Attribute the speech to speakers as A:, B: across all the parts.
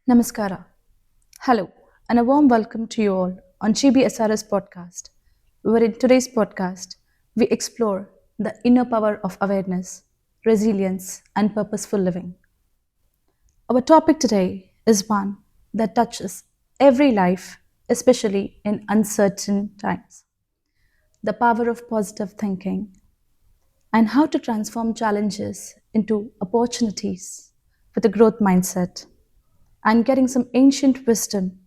A: Namaskara. Hello, and a warm welcome to you all on GBSRS podcast, where in today's podcast, we explore the inner power of awareness, resilience, and purposeful living. Our topic today is one that touches every life, especially in uncertain times: the power of positive thinking and how to transform challenges into opportunities with a growth mindset, and getting some ancient wisdom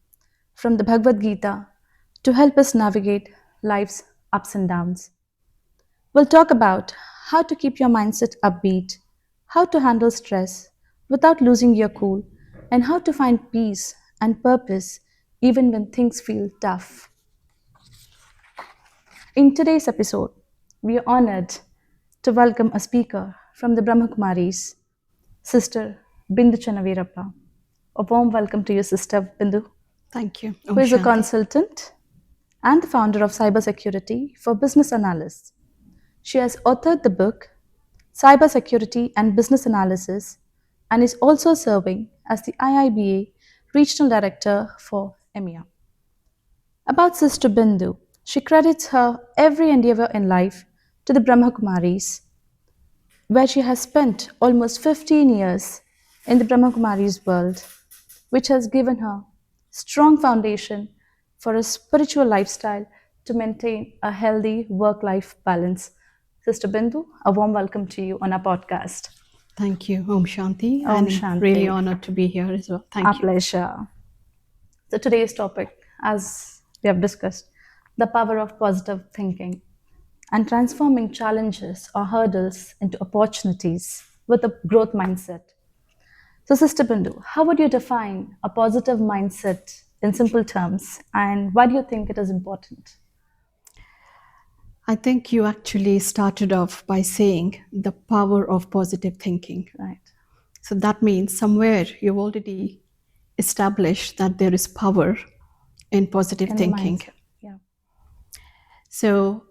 A: from the Bhagavad Gita to help us navigate life's ups and downs. We'll talk about how to keep your mindset upbeat, how to handle stress without losing your cool, and how to find peace and purpose even when things feel tough. In today's episode, we are honored to welcome a speaker from the Brahmakumaris, Sister Bindu Chanavirappa. A warm welcome to you, Sister Bindu,
B: Thank you.
A: who is a consultant and the founder of Cybersecurity for Business Analysts. She has authored the book Cybersecurity and Business Analysis and is also serving as the IIBA Regional Director for EMEA. About Sister Bindu, she credits her every endeavor in life to the Brahmakumaris, where she has spent almost 15 years in the Brahmakumaris world, which has given her strong foundation for a spiritual lifestyle to maintain a healthy work-life balance. Sister Bindu, a warm welcome to you on our podcast.
B: Thank you, Om Shanti.
A: Om
B: and
A: Shanti.
B: Really honored to be here as well. Thank
A: Our
B: you.
A: pleasure. So today's topic, as we have discussed, the power of positive thinking and transforming challenges or hurdles into opportunities with a growth mindset. So, Sister Bindu, how would you define a positive mindset in simple terms, and why do you think it is important?
B: I think you actually started off by saying the power of positive thinking.
A: Right.
B: So that means somewhere you've already established that there is power in positive
A: In the
B: thinking.
A: mindset. Yeah.
B: So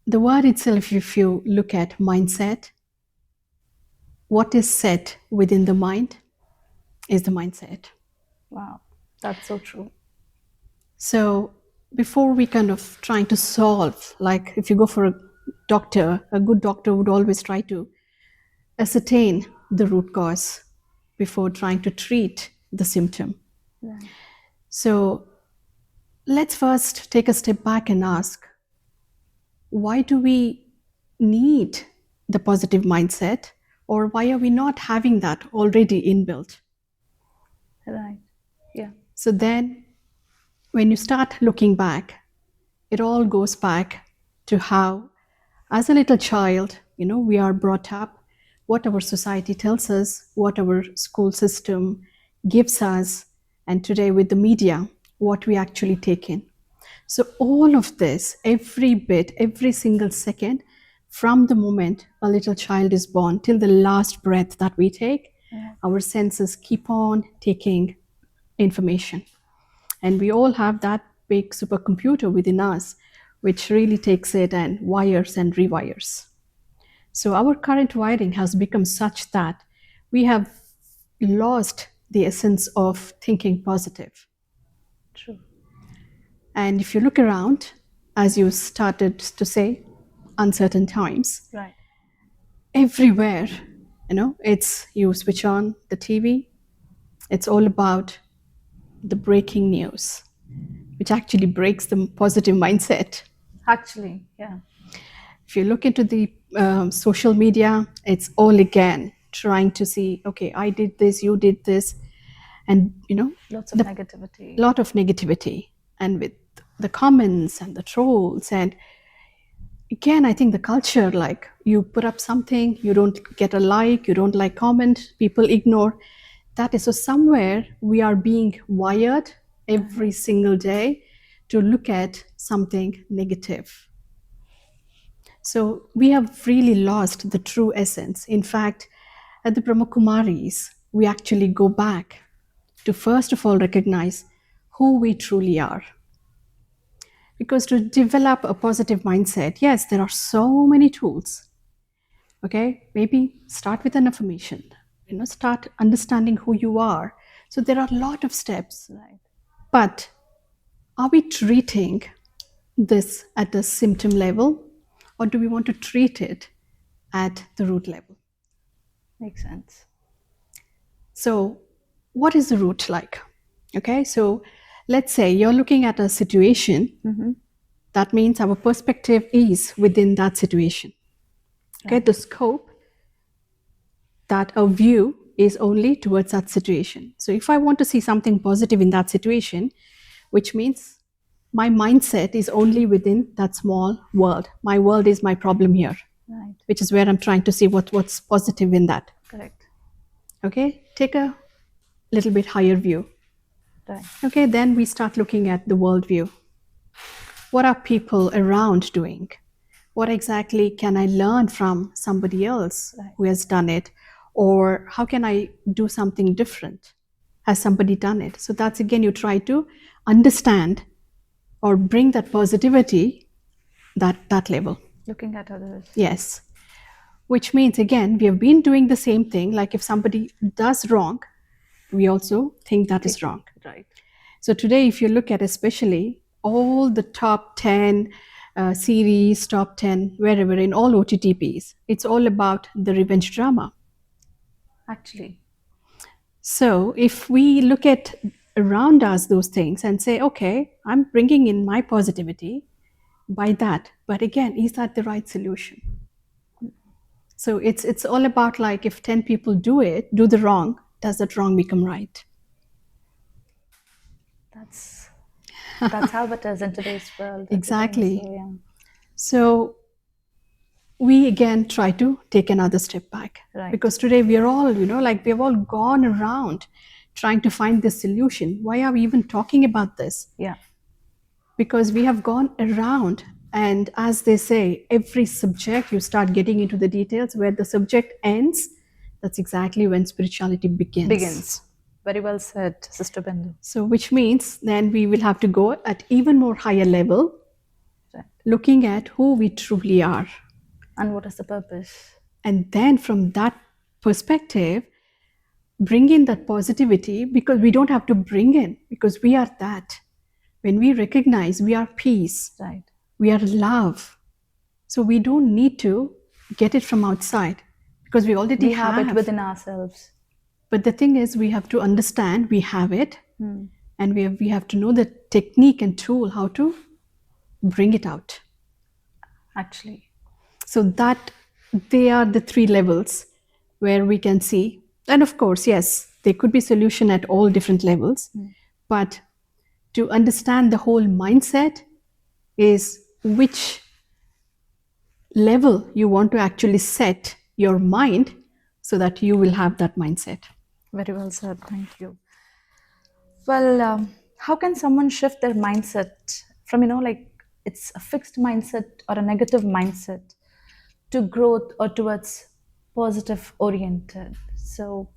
B: the word itself, if you look at mindset, what is set within the mind is the mindset.
A: Wow. That's so true.
B: So before we kind of trying to solve, like if you go for a doctor, a good doctor would always try to ascertain the root cause before trying to treat the symptom.
A: Right.
B: So let's first take a step back and ask, why do we need the positive mindset, or why are we not having that already inbuilt?
A: Right. Yeah.
B: So then when you start looking back, it all goes back to how, as a little child, we are brought up, what our society tells us, what our school system gives us, and today with the media, what we actually take in. So all of this, every bit, every single second, from the moment a little child is born till the last breath that we take, our senses keep on taking information. And we all have that big supercomputer within us, which really takes it and wires and rewires. So our current wiring has become such that we have lost the essence of thinking positive.
A: True.
B: And if you look around, as you started to say, uncertain times,
A: Right.
B: everywhere, it's you switch on the TV, it's all about the breaking news, which actually breaks the positive mindset.
A: Actually, yeah.
B: If you look into the social media, it's all again trying to see, okay, I did this, you did this, and
A: Lots of negativity.
B: lot of negativity, and with the comments and the trolls. And again, I think the culture, like you put up something, you don't get a like, you don't like comment, people ignore. That is, so somewhere we are being wired every single day to look at something negative. So we have really lost the true essence. In fact, at the Brahmakumaris, we actually go back to first of all recognize who we truly are. Because to develop a positive mindset, yes, there are so many tools. Okay, maybe start with an affirmation. Start understanding who you are. So there are a lot of steps.
A: Right.
B: But are we treating this at a symptom level, or do we want to treat it at the root level?
A: Makes sense.
B: So, what is the root like? Okay, so let's say you're looking at a situation. That means our perspective is within that situation. Okay, the scope, that a view is only towards that situation. So if I want to see something positive in that situation, which means my mindset is only within that small world. My world is my problem here,
A: Right.
B: which is where I'm trying to see what's positive in that.
A: Correct.
B: Okay, take a little bit higher view.
A: Right.
B: Okay, then we start looking at the world view. What are people around doing? What exactly can I learn from somebody else who has done it? Or how can I do something different? Has somebody done it? So that's again, you try to understand or bring that positivity, that level.
A: Looking at others.
B: Yes. Which means, again, we have been doing the same thing. Like if somebody does wrong, we also think that is wrong.
A: Right.
B: So today, if you look at especially all the top 10 series, top 10, wherever, in all OTTPs, it's all about the revenge drama.
A: Actually.
B: So if we look at around us those things and say, okay, I'm bringing in my positivity by that. But again, is that the right solution? So it's all about like if 10 people do the wrong, does that wrong become right?
A: That's how it is in today's world.
B: Exactly.
A: So, yeah.
B: So we again try to take another step back.
A: Right.
B: Because today we are all, like we have all gone around trying to find this solution. Why are we even talking about this?
A: Yeah.
B: Because we have gone around, and as they say, every subject you start getting into the details, where the subject ends, that's exactly when spirituality begins.
A: Very well said, Sister Bindu.
B: So which means then we will have to go at even more higher level,
A: Right.
B: looking at who we truly are.
A: And what is the purpose?
B: And then from that perspective, bring in that positivity, because we don't have to bring in, because we are that. When we recognize we are peace,
A: Right.
B: we are love. So we don't need to get it from outside, because we already
A: We have it within ourselves.
B: But the thing is, we have to understand we have it, and we have to know the technique and tool how to bring it out.
A: Actually.
B: So that they are the three levels where we can see. And of course, yes, there could be solution at all different levels. But to understand the whole mindset is which level you want to actually set your mind so that you will have that mindset.
A: Very well said. Thank you. Well, how can someone shift their mindset from, like it's a fixed mindset or a negative mindset to growth or towards positive oriented? So,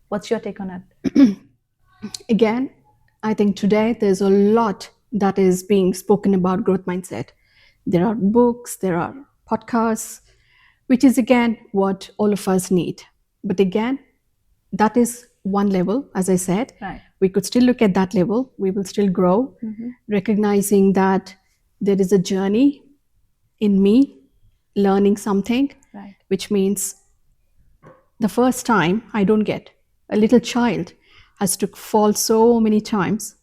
A: what's your take on it?
B: Again, I think today there's a lot that is being spoken about growth mindset. There are books, there are podcasts, which is again what all of us need. But again, that is one level, as I said.
A: Right.
B: We could still look at that level. We will still grow, recognizing that there is a journey in me learning something,
A: Right.
B: which means the first time I don't get. A little child has to fall so many times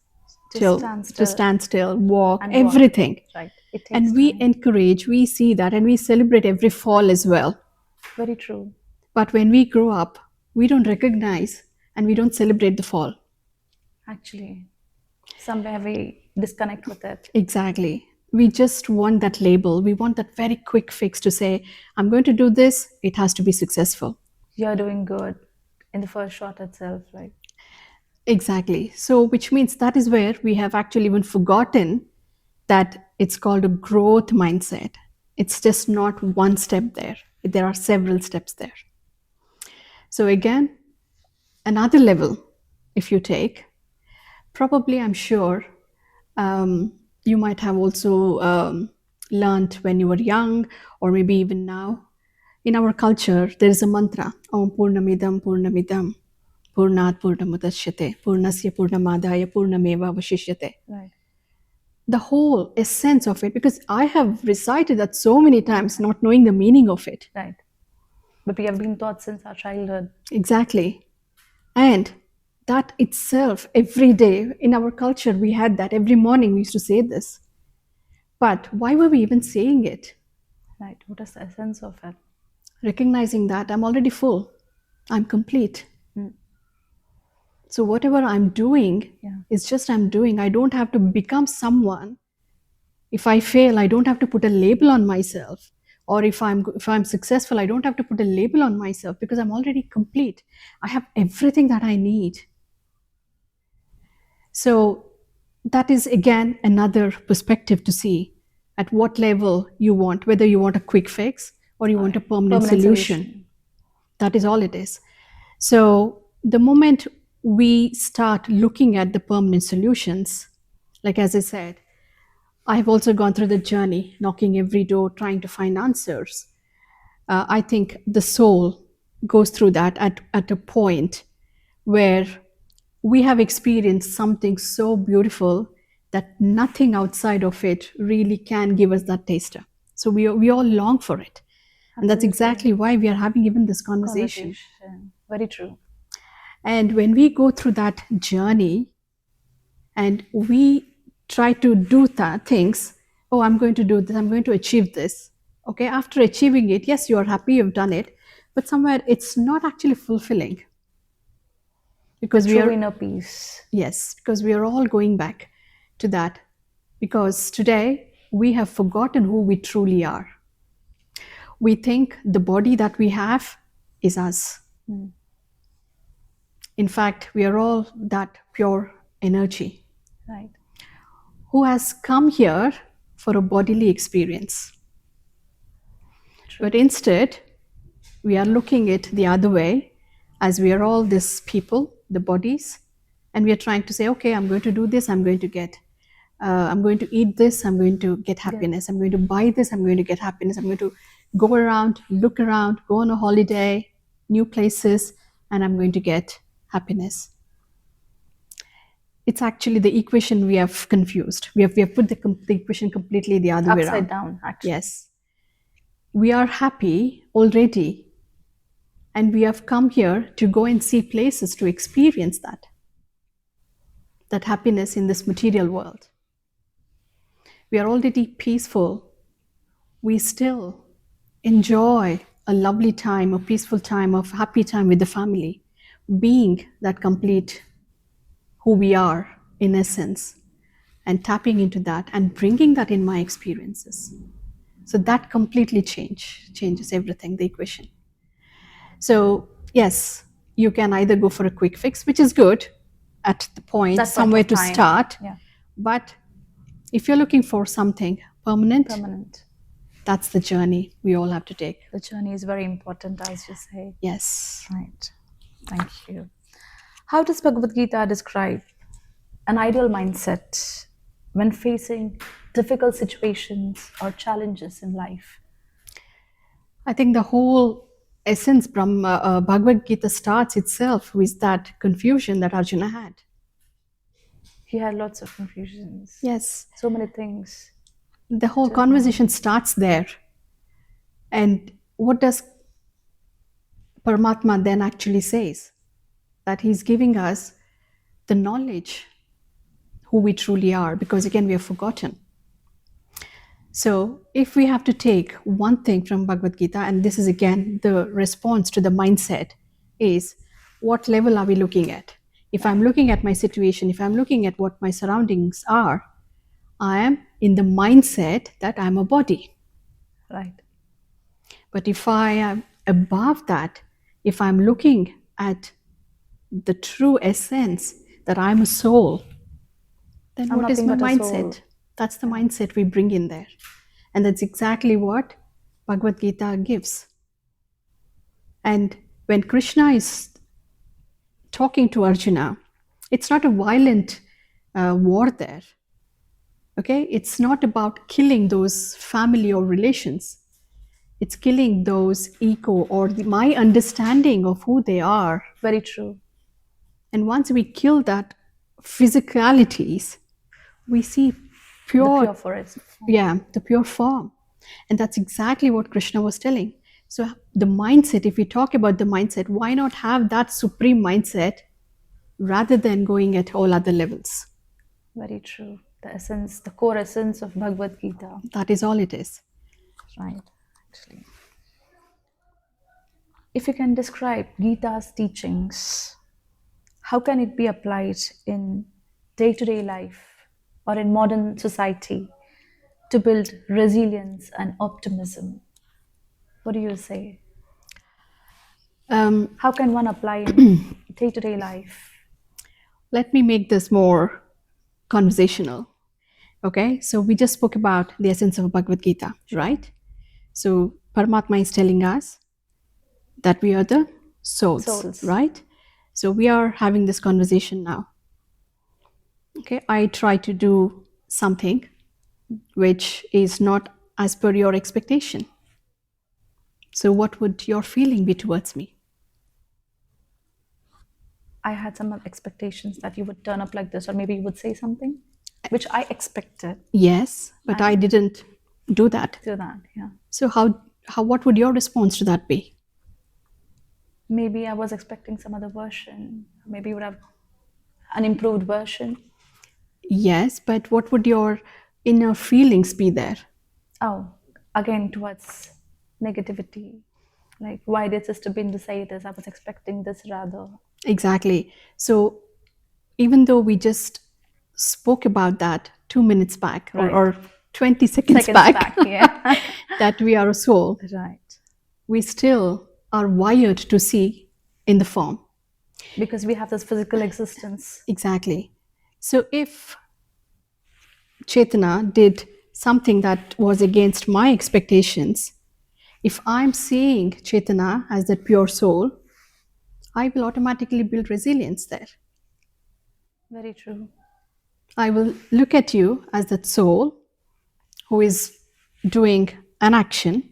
B: to stand still, walk,
A: and
B: everything.
A: Walk. Right. It takes
B: And we
A: time.
B: encourage, we see that, and we celebrate every fall as well.
A: Very true.
B: But when we grow up, we don't recognize and we don't celebrate the fall.
A: Actually, somewhere we disconnect with it.
B: Exactly. We just want that label. We want that very quick fix to say, I'm going to do this, it has to be successful.
A: You're doing good in the first shot itself, right?
B: Exactly. So, which means that is where we have actually even forgotten that it's called a growth mindset. It's just not one step there, there are several steps there. So, again, another level, if you take, probably I'm sure you might have also learned when you were young, or maybe even now. In our culture, there is a mantra, Om Purnamidam Purnamidam Purnat Purnamudachyate, Purnasya Purnamadaya Purnameva Vashishyate.
A: Right.
B: The whole essence of it, because I have recited that so many times, not knowing the meaning of it.
A: Right. But we have been taught since our childhood.
B: Exactly. And that itself, every day in our culture, we had that. Every morning we used to say this. But why were we even saying it?
A: Right. What is the essence of it?
B: Recognizing that I'm already full, I'm complete.
A: Mm.
B: So whatever I'm doing
A: Yeah.
B: is just I'm doing. I don't have to become someone. If I fail, I don't have to put a label on myself. Or if I'm successful, I don't have to put a label on myself because I'm already complete. I have everything that I need. So that is again another perspective to see at what level you want, whether you want a quick fix or you want a permanent solution. That is all it is. So the moment we start looking at the permanent solutions, like as I said, I have also gone through the journey, knocking every door, trying to find answers. I think the soul goes through that at a point where we have experienced something so beautiful that nothing outside of it really can give us that taster. So we all long for it. And that's exactly why we are having even this conversation.
A: Very true.
B: And when we go through that journey and we try to do that things, oh, I'm going to do this, I'm going to achieve this. Okay, after achieving it, yes, you are happy you've done it, but somewhere it's not actually fulfilling. Because we are
A: inner peace.
B: Yes, because we are all going back to that. Because today we have forgotten who we truly are. We think the body that we have is us.
A: Mm.
B: In fact, we are all that pure energy.
A: Right.
B: Who has come here for a bodily experience.
A: True.
B: But instead, we are looking at the other way, as we are all these people, the bodies, and we are trying to say, okay, I'm going to do this, I'm going to eat this, I'm going to get happiness. I'm going to buy this, I'm going to get happiness. I'm going to go around, look around, go on a holiday, new places, and I'm going to get happiness. It's actually the equation we have confused. We have put the equation completely the other way around.
A: Upside down, actually.
B: Yes. We are happy already, and we have come here to go and see places to experience that happiness in this material world. We are already peaceful. We still enjoy a lovely time, a peaceful time, a happy time with the family, being that complete who we are in essence, and tapping into that and bringing that in my experiences. So that completely changes everything, the equation. So yes, you can either go for a quick fix, which is good at the point, somewhere to start.
A: Yeah.
B: But if you're looking for something permanent, that's the journey we all have to take.
A: The journey is very important, as you say.
B: Yes.
A: Right. Thank you. How does Bhagavad Gita describe an ideal mindset when facing difficult situations or challenges in life?
B: I think the whole essence from Bhagavad Gita starts itself with that confusion that Arjuna had.
A: He had lots of confusions.
B: Yes.
A: So many things.
B: The whole conversation starts there. And what does Paramatma then actually says? That he's giving us the knowledge who we truly are, because again, we have forgotten. So if we have to take one thing from Bhagavad Gita, and this is again the response to the mindset, is what level are we looking at? If I'm looking at my situation, if I'm looking at what my surroundings are, I am in the mindset that I'm a body.
A: Right.
B: But if I am above that, if I'm looking at the true essence that I'm a soul, then what is my mindset? That's the mindset we bring in there. And that's exactly what Bhagavad Gita gives. And when Krishna is talking to Arjuna, it's not a violent war there. Okay? It's not about killing those family or relations. It's killing those ego or my understanding of who they are.
A: Very true.
B: And once we kill that physicalities, we see
A: The
B: pure,
A: pure forest.
B: the pure form. And that's exactly what Krishna was telling. So the mindset, if we talk about the mindset, why not have that supreme mindset rather than going at all other levels?
A: Very true. The essence, the core essence of Bhagavad Gita.
B: That is all it is.
A: Right, actually. If you can describe Gita's teachings, how can it be applied in day to day life or in modern society to build resilience and optimism? What do you say? How can one apply in day to day life?
B: Let me make this more conversational. Okay, so we just spoke about the essence of Bhagavad Gita, right? So Paramatma is telling us that we are the souls, right? So we are having this conversation now. Okay, I try to do something which is not as per your expectation. So what would your feeling be towards me?
A: I had some expectations that you would turn up like this, or maybe you would say something which I expected.
B: Yes, but I didn't do that.
A: Do that, yeah.
B: So what would your response to that be?
A: Maybe I was expecting some other version. Maybe you would have an improved version.
B: Yes, but what would your inner feelings be there?
A: Oh, again towards negativity. Like, why did Sister Bindu say this? I was expecting this rather.
B: Exactly. So even though we just spoke about that 2 minutes back or 20 seconds back,
A: yeah.
B: that we are a soul,
A: Right.
B: we still are wired to see in the form.
A: Because we have this physical existence.
B: Exactly. So if Chetana did something that was against my expectations, if I'm seeing Chetana as that pure soul, I will automatically build resilience there.
A: Very true.
B: I will look at you as that soul who is doing an action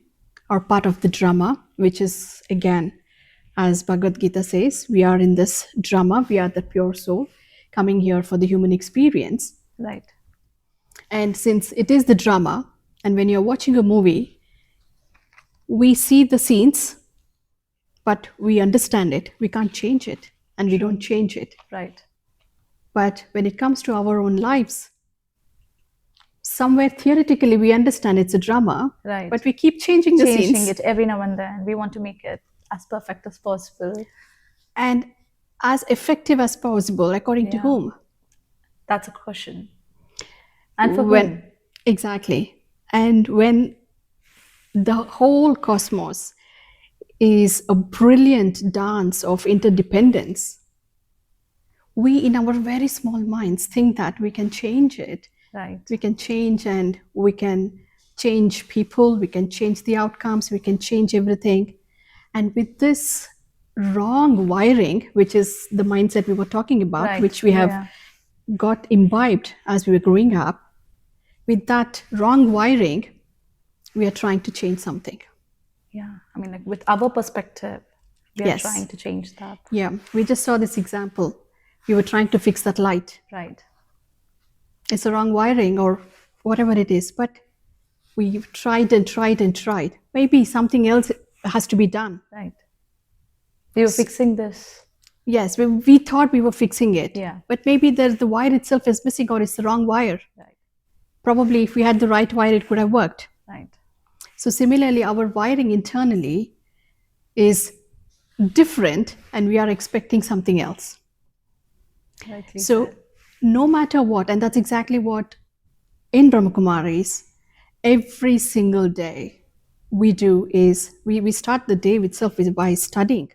B: or part of the drama, which is again, as Bhagavad Gita says, we are in this drama, we are the pure soul coming here for the human experience.
A: Right.
B: And since it is the drama, and when you're watching a movie, we see the scenes, but we understand it. We can't change it, and we don't change it.
A: Right.
B: But when it comes to our own lives, somewhere theoretically we understand it's a drama,
A: Right.
B: but we keep changing the
A: Changing
B: scenes.
A: it every now and then. We want to make it as perfect as possible.
B: And as effective as possible, according to
A: Yeah.
B: whom?
A: That's a question. And for
B: When
A: whom?
B: exactly. And when the whole cosmos is a brilliant dance of interdependence, we in our very small minds think that we can change it.
A: Right.
B: We can change, and we can change people, we can change the outcomes, we can change everything. And with this wrong wiring, which is the mindset we were talking about,
A: Right.
B: which we have
A: Yeah.
B: got imbibed as we were growing up, with that wrong wiring, we are trying to change something.
A: Yeah. I mean, like with our perspective, we are
B: Yes.
A: trying to change that.
B: Yeah, we just saw this example. We were trying to fix that light.
A: Right.
B: It's the wrong wiring or whatever it is, but we've tried and tried and tried. Maybe something else has to be done.
A: Right. We were fixing this.
B: Yes, we thought we were fixing it.
A: Yeah.
B: But maybe the wire itself is missing, or it's the wrong wire.
A: Right.
B: Probably if we had the right wire, it could have worked.
A: Right.
B: So similarly, our wiring internally is different, and we are expecting something else.
A: Rightly
B: So
A: said.
B: no matter what, and that's exactly what in Brahmakumaris, every single day we do is we start the day itself by studying.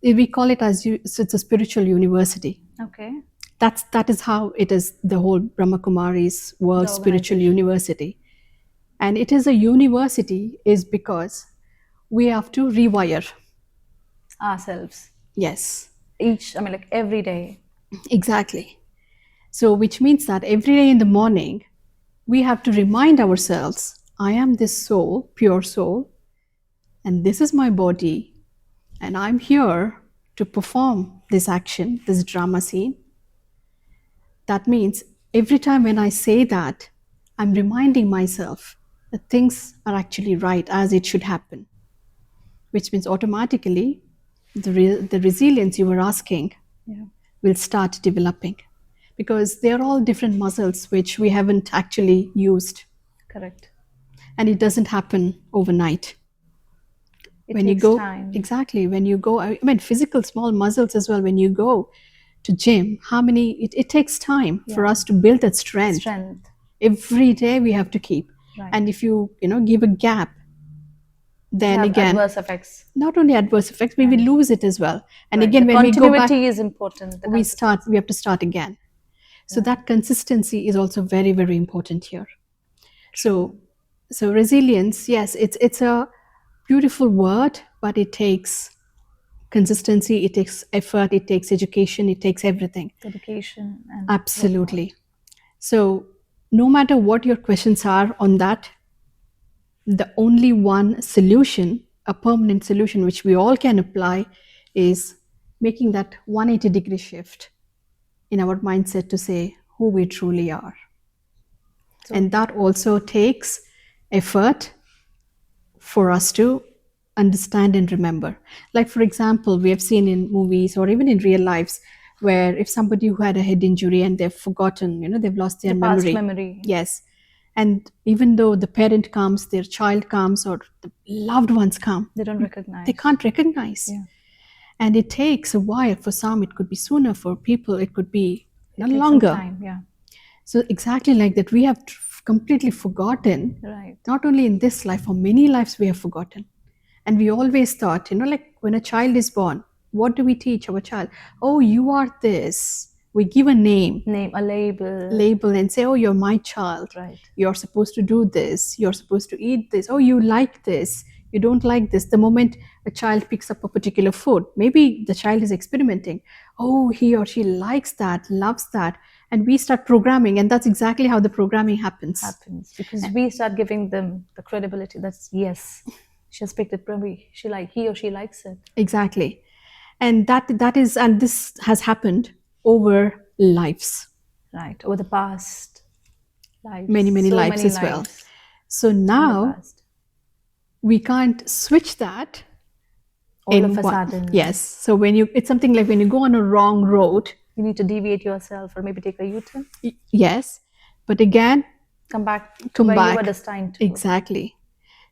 B: We call it so it's a spiritual university.
A: Okay.
B: That is how it is, the whole Brahmakumaris World
A: The
B: Spiritual University. And it is a university is because we have to rewire.
A: Ourselves.
B: Yes,
A: I mean, like every day.
B: exactly. So which means that every day in the morning, we have to remind ourselves, I am this soul, pure soul, and this is my body, and I'm here to perform this action, this drama scene. That means every time when I say that, I'm reminding myself that things are actually right as it should happen, which means automatically the resilience you were asking
A: Yeah.
B: will start developing, because they are all different muscles which we haven't actually used,
A: Correct.
B: and it doesn't happen overnight.
A: It
B: When you
A: takes
B: go,
A: time.
B: exactly, when you go, I mean physical small muscles as well, when you go to gym, how many, it takes time for
A: Yeah.
B: us to build that strength.
A: Strength.
B: Every day we have to keep.
A: Right.
B: And if you give a gap, then
A: Have
B: again,
A: adverse effects.
B: not only adverse effects, we will lose it as well. And
A: Right.
B: again,
A: The
B: when we go back,
A: continuity is important. The
B: we
A: consistency.
B: have to start again. So that consistency is also very, very important here. So resilience, yes, it's a beautiful word, but it takes consistency, it takes effort, it takes education, it takes everything.
A: Dedication and
B: Absolutely. So no matter what your questions are on that, the only one solution, a permanent solution which we all can apply, is making that 180-degree shift in our mindset to say who we truly are. And that also takes effort for us to understand and remember. Like, for example, we have seen in movies or even in real lives where if somebody who had a head injury and they've forgotten, they've lost their
A: the past memory.
B: Yes. And even though the parent comes, their child comes, or the loved ones come,
A: They don't recognize.
B: they can't recognize.
A: Yeah.
B: And it takes a while. For some, it could be sooner. For people, it could be
A: It takes
B: longer.
A: some time. Yeah.
B: So exactly like that, we have completely forgotten.
A: Right.
B: Not only in this life, for many lives we have forgotten. And we always thought, like when a child is born, what do we teach our child? Oh, you are this. We give a name,
A: a label,
B: and say, oh, you're my child.
A: Right.
B: You're supposed to do this. You're supposed to eat this. Oh, you like this. You don't like this. The moment a child picks up a particular food, maybe the child is experimenting. Oh, he or she likes that, loves that. And we start programming. And that's exactly how the programming happens.
A: Because we start giving them the credibility. That's yes. She has picked it. Probably he or she likes it.
B: Exactly. And that is, and this has happened over lives.
A: Right. Over the past lives.
B: Many
A: So
B: lives
A: many
B: as well.
A: lives
B: So
A: in the
B: now
A: past.
B: we can't switch that
A: All of a sudden.
B: Yes. So it's something like when you go on a wrong road,
A: You need to deviate yourself or maybe take a U-turn.
B: Yes. But again,
A: Come back to where you were destined to.
B: Exactly.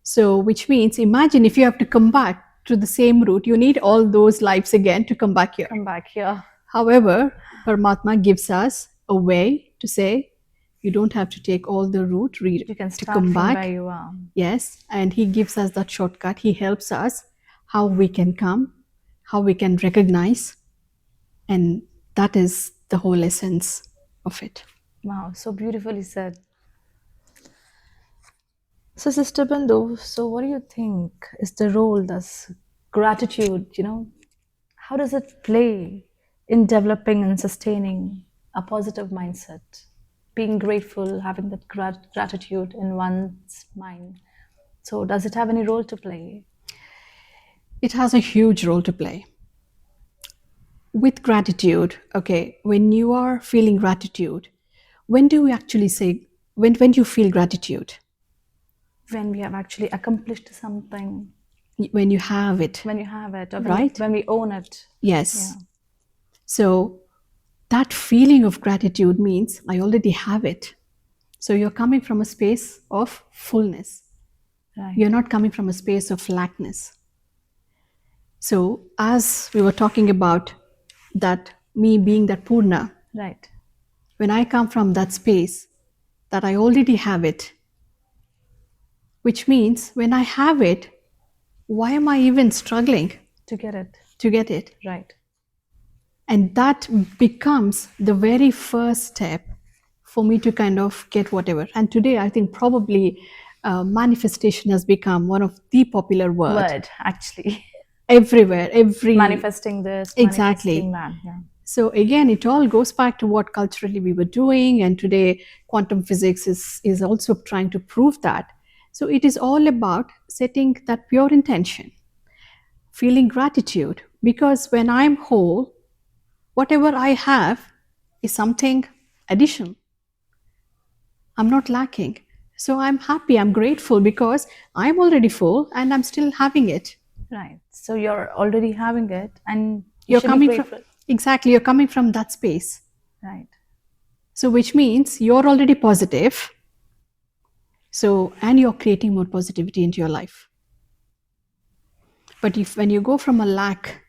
B: So which means, imagine if you have to come back to the same route, you need all those lives again to come back here. However, Paramatma gives us a way to say, you don't have to take all the route
A: You can
B: to
A: start
B: come
A: from
B: back.
A: where you are.
B: Yes, and he gives us that shortcut. He helps us how we can come, how we can recognize, and that is the whole essence of it.
A: Wow, so beautifully said. So, Sister Bindu, so what do you think is the role does gratitude, how does it play in developing and sustaining a positive mindset? Being grateful, having that gratitude in one's mind. So, does it have any role to play?
B: It has a huge role to play. With gratitude, okay, when you are feeling gratitude, when do you actually say, when do you feel gratitude?
A: When we have actually accomplished something.
B: When you have it.
A: When you have it, or
B: right?
A: when we own it.
B: Yes.
A: Yeah.
B: So that feeling of gratitude means I already have it. So you're coming from a space of fullness.
A: Right.
B: You're not coming from a space of lackness. So as we were talking about that, me being that Purna,
A: Right.
B: when I come from that space that I already have it, which means when I have it, why am I even struggling
A: to get it?
B: Right. And that becomes the very first step for me to kind of get whatever. And today, I think probably manifestation has become one of the popular
A: word actually.
B: Everywhere,
A: manifesting this,
B: exactly.
A: Manifesting that. Yeah.
B: So again, it all goes back to what culturally we were doing, and today quantum physics is also trying to prove that. So it is all about setting that pure intention, feeling gratitude, Because when I'm whole, whatever I have is something additional. I'm not lacking. So I'm happy, I'm grateful because I'm already full and I'm still having it.
A: Right. So you're already having it and you
B: You're
A: should be
B: coming from,
A: grateful.
B: exactly, you're coming from that space.
A: Right.
B: So, which means you're already positive. So, and you're creating more positivity into your life. But if when you go from a lack,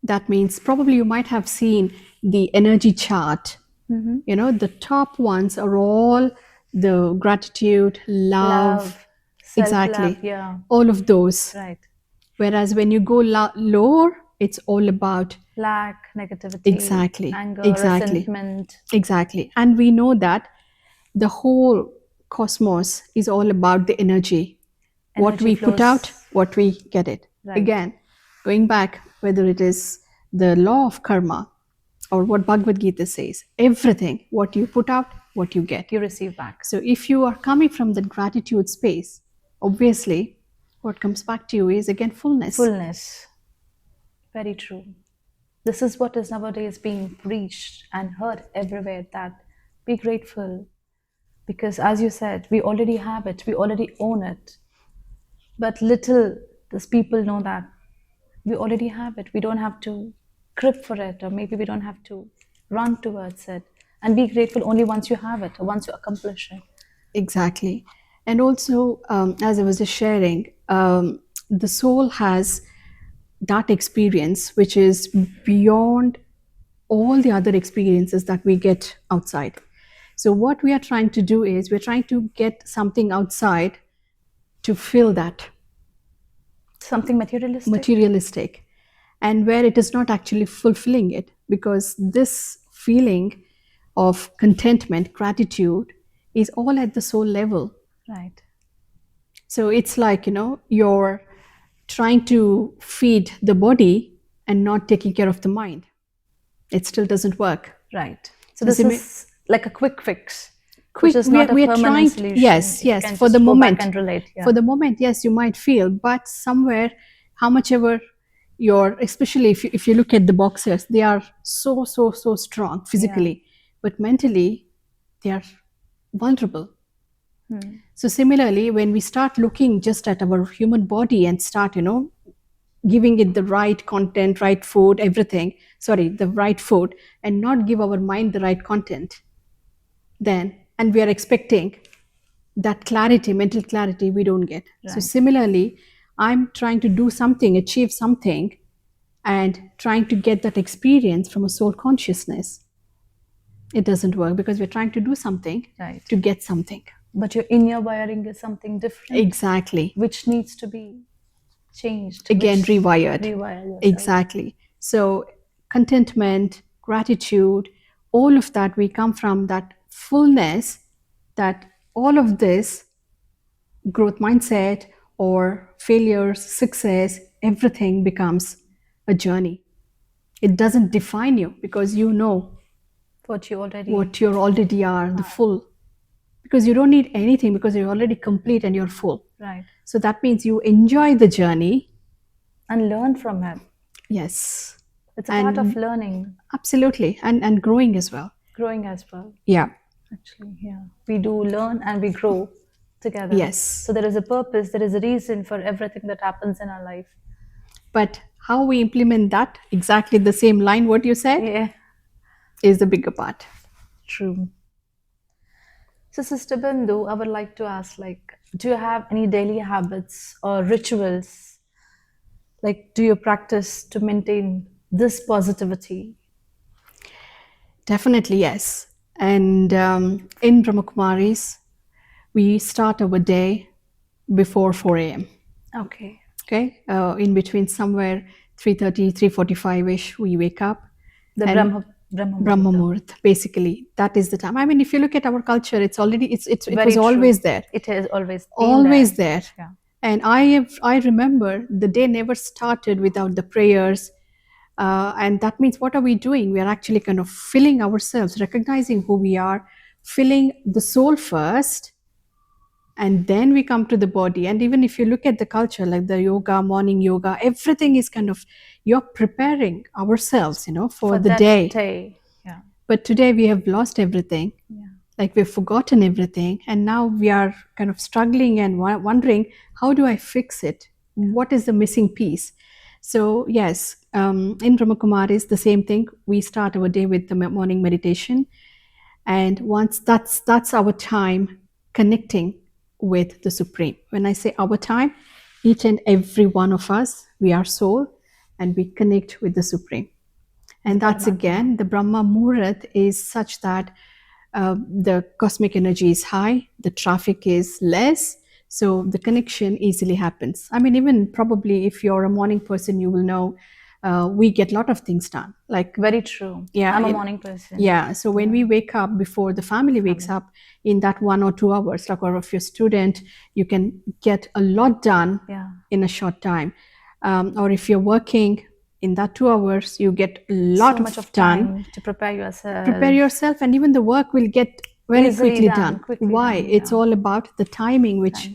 B: that means probably you might have seen the energy chart. The top ones are all the gratitude, love,
A: Self-love,
B: exactly,
A: yeah.
B: all of those.
A: Right.
B: Whereas when you go lower, it's all about
A: Lack, negativity,
B: exactly,
A: anger,
B: exactly,
A: resentment.
B: exactly. And we know that the whole cosmos is all about the energy. What
A: Energy
B: we put out,
A: flows.
B: what we get it.
A: Right.
B: Again, going back, whether it is the law of karma or what Bhagavad Gita says, everything, what you put out, what you get.
A: You receive back.
B: So if you are coming from that gratitude space, obviously what comes back to you is again fullness.
A: Fullness. Very true. This is what is nowadays being preached and heard everywhere, that be grateful. Because as you said, we already have it, we already own it. But little does people know that we already have it. We don't have to grip for it, or maybe we don't have to run towards it. And be grateful only once you have it or once you accomplish it.
B: Exactly. And also, as I was just sharing, the soul has that experience which is beyond all the other experiences that we get outside. So, what we are trying to do is we're trying to get something outside to fill that
A: Something
B: materialistic, and where it is not actually fulfilling it, because this feeling of contentment, gratitude is all at the soul level.
A: Right.
B: So it's like, you're trying to feed the body and not taking care of the mind. It still doesn't work.
A: Right. So
B: So
A: this is like a quick fix,
B: quick,
A: which is not a
B: we are
A: permanent
B: trying
A: solution.
B: yes,
A: If you
B: yes,
A: can
B: for
A: just
B: the
A: go back
B: moment.
A: and relate. Yeah.
B: For the moment, yes, you might feel, but somewhere, how much ever you're, especially if you look at the boxers, they are so strong physically, but mentally, they are vulnerable. So similarly, when we start looking just at our human body and start, giving it the right content, right food, everything, sorry, the right food, and not give our mind the right content, then, and we are expecting that clarity, mental clarity, we don't get. So
A: Right.
B: similarly, I'm trying to do something, achieve something, and trying to get that experience from a soul consciousness. It doesn't work because we're trying to do something
A: Right.
B: to get something.
A: But your inner wiring is something different,
B: Exactly.
A: which needs to be changed.
B: Again,
A: which
B: rewired.
A: Rewire yourself.
B: Exactly. So contentment, gratitude, all of that, we come from that fullness, that all of this growth mindset or failures, success, everything becomes a journey. It doesn't define you because you know
A: What you already
B: what you already are, the full. Because you don't need anything because you're already complete and you're full.
A: Right.
B: So that means you enjoy the journey.
A: And learn from it.
B: Yes.
A: It's a part of learning,
B: Absolutely. And growing as well.
A: growing as well.
B: Yeah.
A: Actually, yeah. We do learn and we grow together.
B: Yes.
A: So there is a purpose, there is a reason for everything that happens in our life.
B: But how we implement that, exactly the same line, what you said,
A: Yeah.
B: is the bigger part.
A: True. So, Sister Bindu, I would like to ask, do you have any daily habits or rituals? Like, do you practice to maintain this positivity?
B: Definitely, yes. And in Brahmakumaris, we start our day before 4 a.m.
A: Okay.
B: Okay, in between somewhere 3:30, 3:45ish, we wake up.
A: The
B: And
A: Brahma
B: Brahma
A: Muhurta.
B: Muhurt, basically, that is the time. I mean, if you look at our culture, it's already it
A: Very
B: was
A: true.
B: always there,
A: It has always been
B: always there.
A: Yeah.
B: And I remember the day never started without the prayers. And that means, what are we doing? We are actually kind of filling ourselves, recognizing who we are, filling the soul first, and then we come to the body. And even if you look at the culture, like the yoga, morning yoga, everything is kind of, you're preparing ourselves, for the
A: that
B: day.
A: day. Yeah.
B: But today we have lost everything.
A: Yeah.
B: Like we've forgotten everything, and now we are kind of struggling and wondering, how do I fix it? What is the missing piece? So yes, in Brahmakumaris, the same thing. We start our day with the morning meditation, and once that's our time connecting with the Supreme. When I say our time, each and every one of us, we are soul, and we connect with the Supreme. And that's again, the Brahma Muhurat is such that the cosmic energy is high, the traffic is less, so the connection easily happens. I mean, even probably if you're a morning person, you will know we get a lot of things done. Like,
A: Very true.
B: yeah,
A: I'm a morning person.
B: yeah. So when we wake up before the family wakes up, in that 1 or 2 hours, like, or if you're a student, you can get a lot done
A: Yeah.
B: in a short time. Or if you're working, in that 2 hours, you get a lot
A: So much of
B: done.
A: time to prepare yourself.
B: Prepare yourself, and even the work will get very
A: Easily
B: quickly
A: done,
B: done.
A: quickly
B: Why?
A: done,
B: It's
A: yeah.
B: all about the timing, which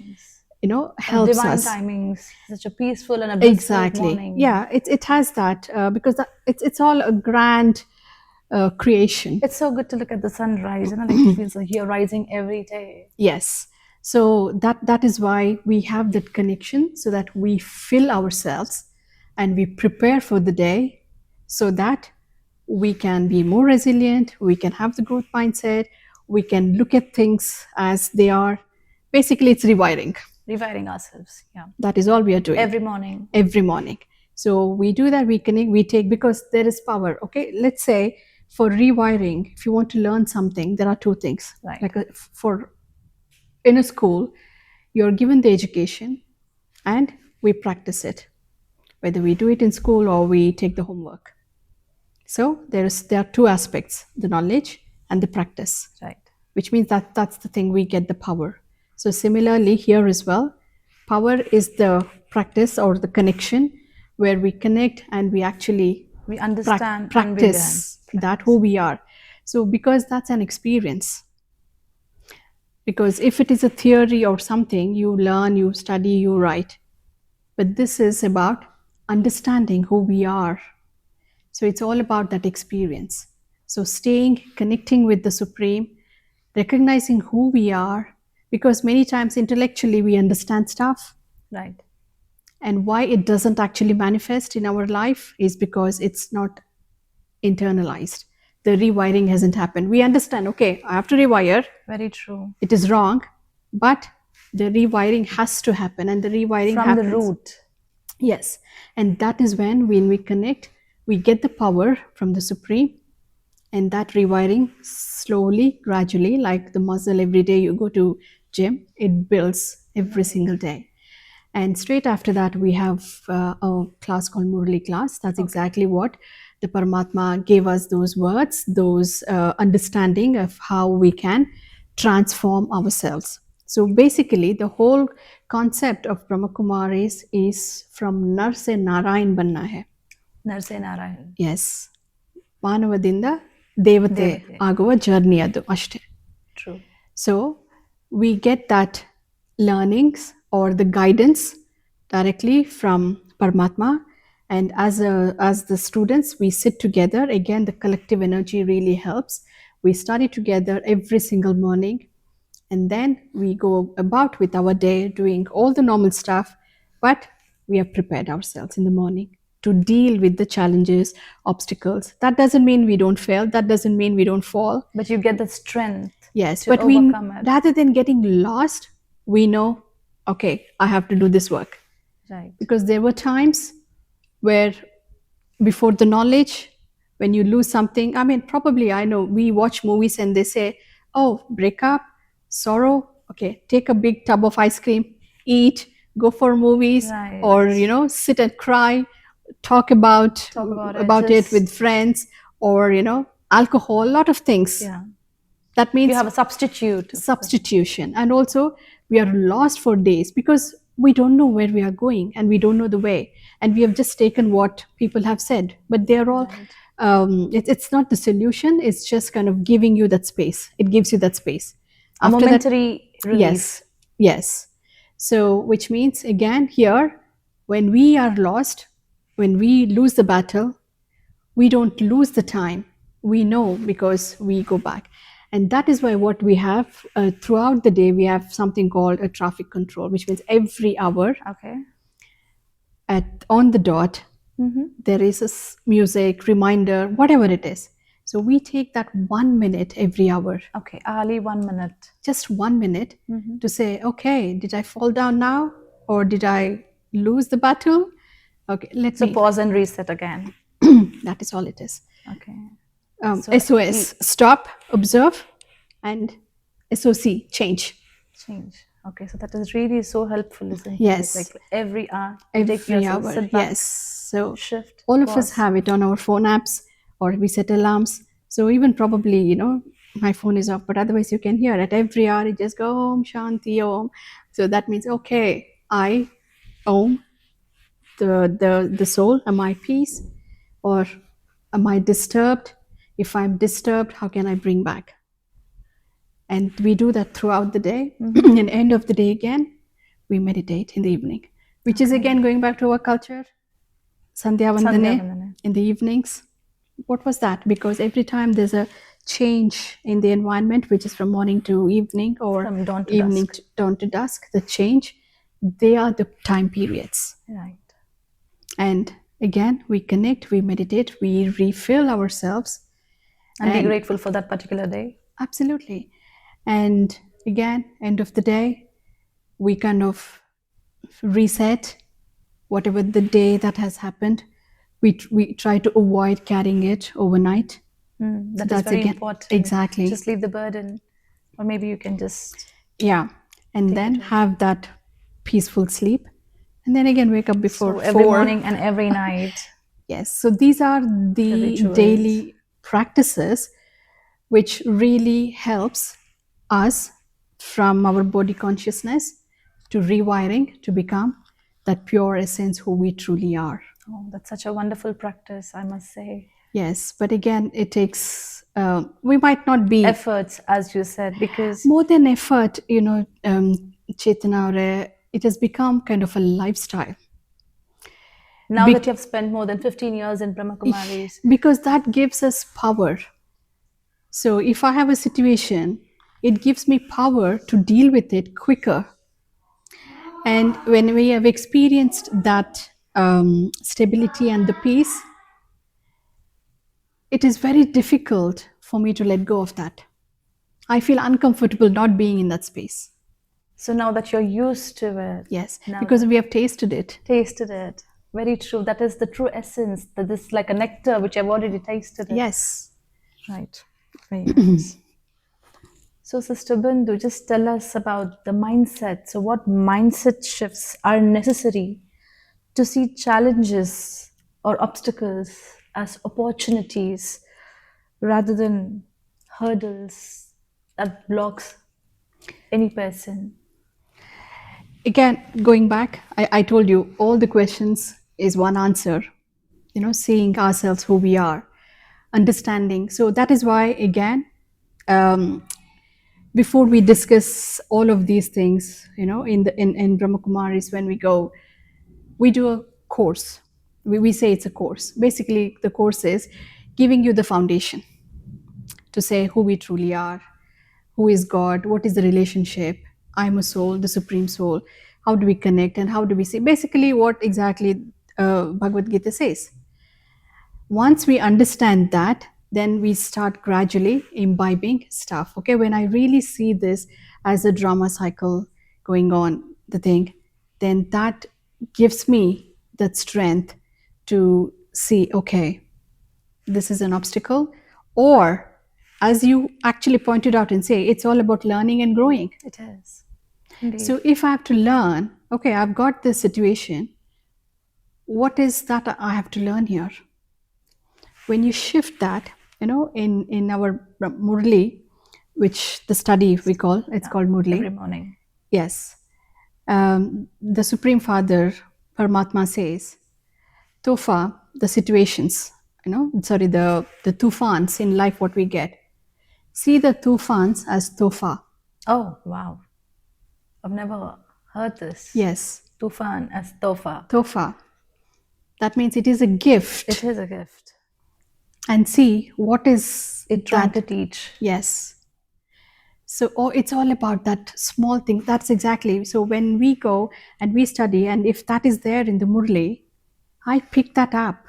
B: helps
A: Divine
B: us.
A: timings, such a peaceful and a blissful
B: Exactly.
A: morning.
B: Yeah, it has that because it's all a grand creation.
A: It's so good to look at the sunrise, like it feels like you're rising every day.
B: Yes. So that is why we have that connection, so that we fill ourselves and we prepare for the day, so that we can be more resilient, we can have the growth mindset, we can look at things as they are. Basically, it's rewiring.
A: Rewiring ourselves, yeah.
B: That is all we are doing.
A: Every morning.
B: Every morning. So we do that, we connect, we take, because there is power. Okay, let's say for rewiring, if you want to learn something, there are two things.
A: Right.
B: Like for in a school, you're given the education and we practice it, whether we do it in school or we take the homework. So there are two aspects, the knowledge and the practice.
A: Right.
B: Which means that that's the thing we get the power. So similarly here as well, power is the practice or the connection where we connect and we actually
A: understand
B: practice that who we are. So because that's an experience. Because if it is a theory or something, you learn, you study, you write. But this is about understanding who we are. So it's all about that experience. So staying, connecting with the Supreme, recognizing who we are, because many times intellectually we understand stuff.
A: Right.
B: And why it doesn't actually manifest in our life is because it's not internalized. The rewiring hasn't happened. We understand, okay, I have to rewire.
A: Very true.
B: It is wrong, but the rewiring has to happen, and the rewiring
A: from
B: happens.
A: The root.
B: Yes. And that is when we connect, we get the power from the Supreme, and that rewiring slowly, gradually, like the muscle, every day you go to gym, it builds every single day. And straight after that, we have a class called Murali class. That's exactly what the Paramatma gave us, those words, those understanding of how we can transform ourselves. So basically, the whole concept of Brahmakumaris is from Nar se Narayan banna hai.
A: Nar se Narayan.
B: Yes. Manavadinda devate aguva journey adu ashte.
A: True.
B: So we get that learnings or the guidance directly from Paramatma, and as the students, we sit together. Again, the collective energy really helps. We study together every single morning, and then we go about with our day doing all the normal stuff, but we have prepared ourselves in the morning to deal with the challenges, obstacles. That doesn't mean we don't fail, that doesn't mean we don't fall,
A: but you get the strength.
B: Yes, but we, rather than getting lost, we know, okay, I have to do this work.
A: Right.
B: Because there were times where before the knowledge, when you lose something, I mean, probably I know we watch movies and they say, oh, break up, sorrow, okay, take a big tub of ice cream, eat, go for movies,
A: right.
B: or, sit and cry, talk about it with friends, or, alcohol, a lot of things.
A: Yeah.
B: That means
A: you have a
B: substitution. And also we are lost for days because we don't know where we are going and we don't know the way, and we have just taken what people have said, but they're all it's not the solution. It's just kind of giving you that space. It gives you that space.
A: A momentary relief.
B: Yes. So, which means again here, when we are lost, when we lose the battle, we don't lose the time. We know because we go back. And that is why what we have throughout the day, we have something called a traffic control, which means every hour
A: Okay.
B: at on the dot, there is a music, reminder, whatever it is. So we take that 1 minute every hour,
A: Okay. Ali, 1 minute.
B: just 1 minute to say, okay, did I fall down now? Or did I lose the battle? Okay, let
A: So
B: me.
A: pause and reset again.
B: That is all it is.
A: Okay. So
B: SOS, stop, observe, and SOC, change.
A: change. Okay. So that is really so helpful, isn't
B: Yes.
A: it? Like every hour, you take
B: Every
A: yourself,
B: hour,
A: sit back,
B: yes. So
A: shift,
B: all of us
A: pause.
B: have it on our phone apps, or we set alarms. So even probably, my phone is off, but otherwise you can hear at every hour it just go Om Shanti Om. So that means, okay, I Om, the soul, am I peace, or am I disturbed? If I'm disturbed, how can I bring back? And we do that throughout the day. And end of the day again, we meditate in the evening, which is again going back to our culture. Sandhya Vandane
A: Vandane.
B: in the evenings. What was that? Because every time there's a change in the environment, which is from morning to evening or
A: From dawn to
B: evening
A: dusk.
B: dawn to dusk, the change, they are the time periods.
A: Right.
B: And again, we connect, we meditate, we refill ourselves.
A: And be grateful for that particular day.
B: Absolutely. And again, end of the day, we kind of reset whatever the day that has happened. We try to avoid carrying it overnight.
A: That is
B: That's
A: very
B: again
A: important.
B: exactly.
A: Just leave the burden, or maybe you can just
B: Yeah, and then have that peaceful sleep, and then again wake up before
A: so every
B: 4.
A: morning and every night.
B: Yes, so these are the
A: rituals.
B: daily practices which really helps us from our body consciousness to rewiring to become that pure essence who we truly are.
A: Oh, that's such a wonderful practice, I must say.
B: Yes, but again, it takes, we might not be
A: Efforts, as you said, because
B: more than effort, Chetana, it has become kind of a lifestyle.
A: now that you have spent more than 15 years in Brahmakumaris,
B: Because that gives us power. So if I have a situation, it gives me power to deal with it quicker. And when we have experienced that stability and the peace, it is very difficult for me to let go of that. I feel uncomfortable not being in that space.
A: so now that you're used to it,
B: Yes,
A: now
B: because we have tasted it.
A: tasted it. Very true. That is the true essence. That is like a nectar which I've already tasted it.
B: Yes.
A: Right. Very nice. So, Sister Bindu, just tell us about the mindset. So, what mindset shifts are necessary to see challenges or obstacles as opportunities rather than hurdles that blocks any person?
B: Again, going back, I told you all the questions is one answer, seeing ourselves who we are, understanding. So that is why, again, before we discuss all of these things, in Brahmakumaris, when we go, we do a course. We say it's a course. Basically, the course is giving you the foundation to say who we truly are, who is God, what is the relationship, I'm a soul, the supreme soul, how do we connect, and how do we see basically what exactly Bhagavad Gita says. Once we understand that, then we start gradually imbibing stuff. Okay, when I really see this as a drama cycle going on, the thing, then that gives me that strength to see, okay, this is an obstacle, or as you actually pointed out and say, it's all about learning and growing.
A: It is. Indeed.
B: So if I have to learn, okay, I've got this situation, what is that I have to learn here? When you shift that, in our Murli, which the study we call, it's called Murli.
A: Every morning.
B: Yes. The Supreme Father, Paramatma says, Tofa, the situations, the tufans in life, what we get. See the tufans as tofa.
A: Oh, wow. I've never heard this.
B: Yes,
A: Tufan as tofa.
B: tofa. That means it is a gift.
A: It is a gift.
B: And see what is
A: It trying
B: that.
A: to teach.
B: Yes. So it's all about that small thing. That's exactly. So when we go and we study, and if that is there in the Murli, I pick that up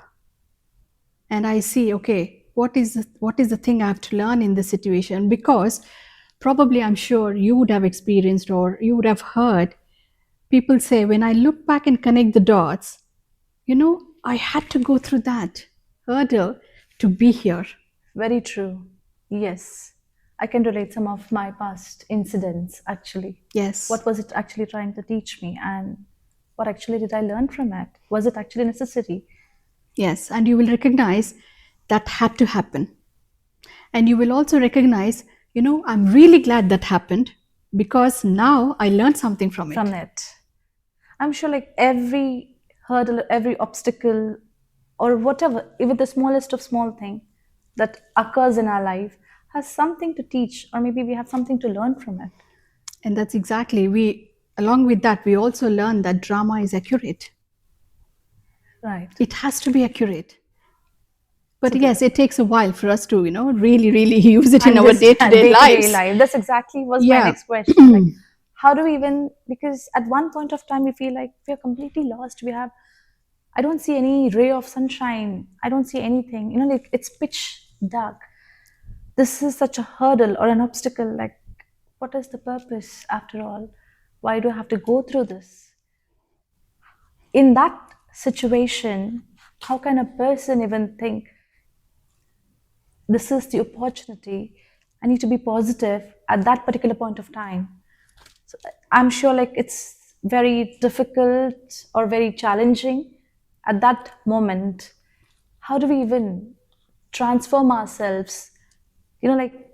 B: and I see, okay, what is the thing I have to learn in this situation? Because probably I'm sure you would have experienced or you would have heard people say, when I look back and connect the dots, I had to go through that hurdle to be here.
A: Very true. Yes. I can relate some of my past incidents actually.
B: Yes.
A: What was it actually trying to teach me, and what actually did I learn from it? Was it actually necessary?
B: Yes, and you will recognize that had to happen. And you will also recognize, I'm really glad that happened because now I learned something from it.
A: From it. I'm sure like every hurdle, every obstacle, or whatever, even the smallest of small thing that occurs in our life has something to teach, or maybe we have something to learn from it.
B: And that's exactly, along with that, we also learn that drama is accurate.
A: Right.
B: It has to be accurate. But yes, it takes a while for us to, really, really use it in our day-to-day lives.
A: Life. That's exactly was
B: Yeah.
A: my next question. Like, how do we even, because at one point of time we feel like we're completely lost. I don't see any ray of sunshine. I don't see anything. Like it's pitch dark. This is such a hurdle or an obstacle. Like, what is the purpose after all? Why do I have to go through this? In that situation, how can a person even think, this is the opportunity, I need to be positive at that particular point of time? So I'm sure like it's very difficult or very challenging at that moment. How do we even transform ourselves? Like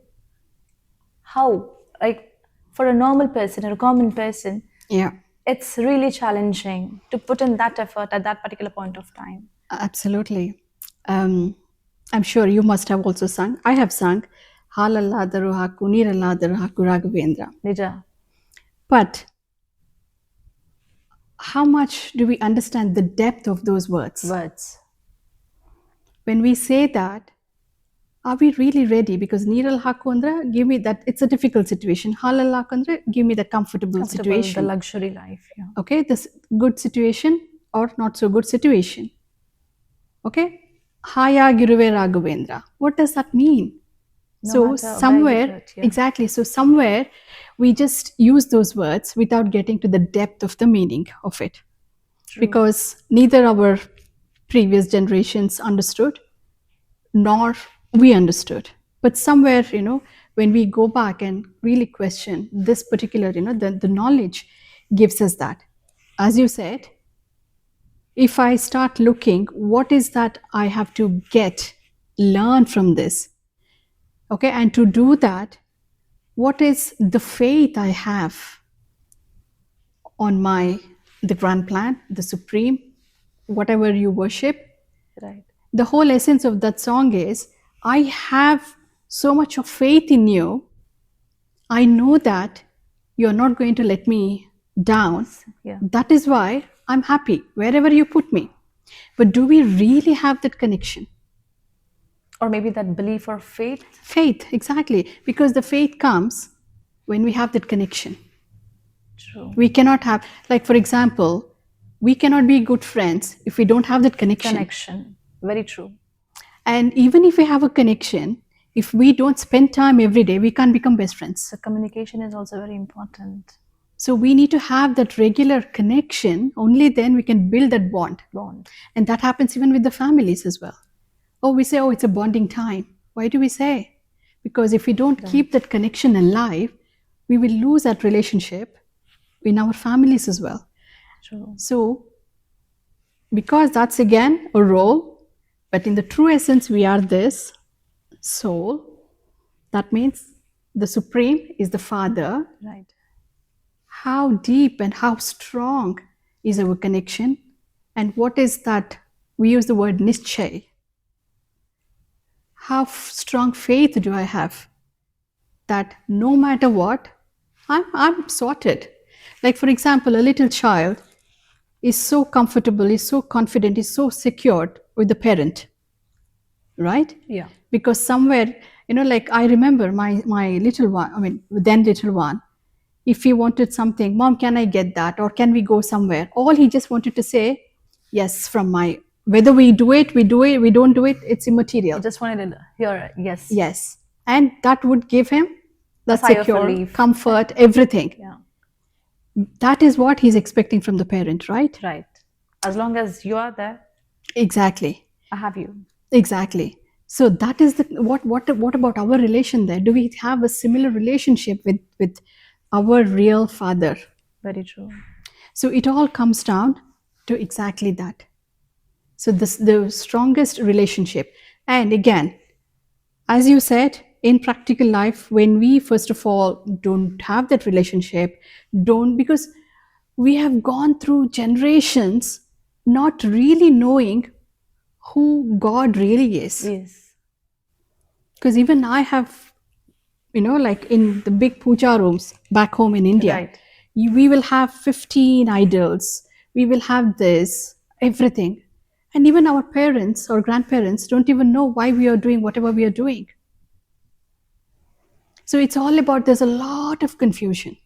A: how? Like for a normal person or a common person,
B: Yeah.
A: it's really challenging to put in that effort at that particular point of time.
B: Absolutely. I'm sure you must have also sung. I have sung Halalladaru Haku Niralladaru Haku Raghavendra.
A: Nija.
B: But how much do we understand the depth of those words? When we say that, are we really ready? Because Niral Hakundra, give me that, it's a difficult situation. Halal Hakundra, give me the comfortable situation.
A: The luxury life. Yeah.
B: Okay, this good situation or not so good situation. Okay, Haya Giruve Raghavendra. What does that mean? So somewhere, exactly. So somewhere we just use those words without getting to the depth of the meaning of it. True. Because neither our previous generations understood, nor we understood. But somewhere, when we go back and really question this particular, the knowledge gives us that. As you said, if I start looking, what is that I have to learn from this? Okay, and to do that, what is the faith I have on the grand plan, the supreme, whatever you worship?
A: Right.
B: The whole essence of that song is, I have so much of faith in you. I know that you're not going to let me down.
A: Yeah.
B: That is why I'm happy wherever you put me. But do we really have that connection?
A: Or maybe that belief or faith?
B: Faith, exactly. Because the faith comes when we have that connection.
A: True.
B: We cannot have, like for example, we cannot be good friends if we don't have that connection.
A: Very true.
B: And even if we have a connection, if we don't spend time every day, we can't become best friends.
A: The communication is also very important.
B: So we need to have that regular connection. Only then we can build that bond. And that happens even with the families as well. Oh, we say, oh, it's a bonding time. Why do we say? Because if we don't keep that connection alive, we will lose that relationship in our families as well.
A: True.
B: So, because that's again a role, but in the true essence, we are this soul. That means the Supreme is the Father.
A: Right.
B: How deep and how strong is our connection? And what is that? We use the word nischay. How strong faith do I have that no matter what, I'm sorted? Like, for example, a little child is so comfortable, is so confident, is so secured with the parent, right?
A: Yeah.
B: Because somewhere, like I remember my little one, I mean, then little one, if he wanted something, mom, can I get that? Or can we go somewhere? All he just wanted to say, yes, from my, whether we do it, we don't do it, it's immaterial.
A: I just wanted to hear yes.
B: Yes. And that would give him that
A: sigh of
B: secure,
A: relief.
B: comfort, everything.
A: Yeah.
B: That is what he's expecting from the parent, right?
A: Right. As long as you are there,
B: Exactly.
A: I have you.
B: Exactly. So that is the what about our relation there? Do we have a similar relationship with our real father?
A: Very true.
B: So it all comes down to exactly that. So this the strongest relationship. And again, as you said, in practical life, when we first of all don't have that relationship, don't, because we have gone through generations not really knowing who God really is.
A: Yes.
B: Because even I have, like in the big puja rooms back home in India,
A: Right.
B: we will have 15 idols, we will have this, everything. And even our parents or grandparents don't even know why we are doing whatever we are doing. So it's all about, there's a lot of confusion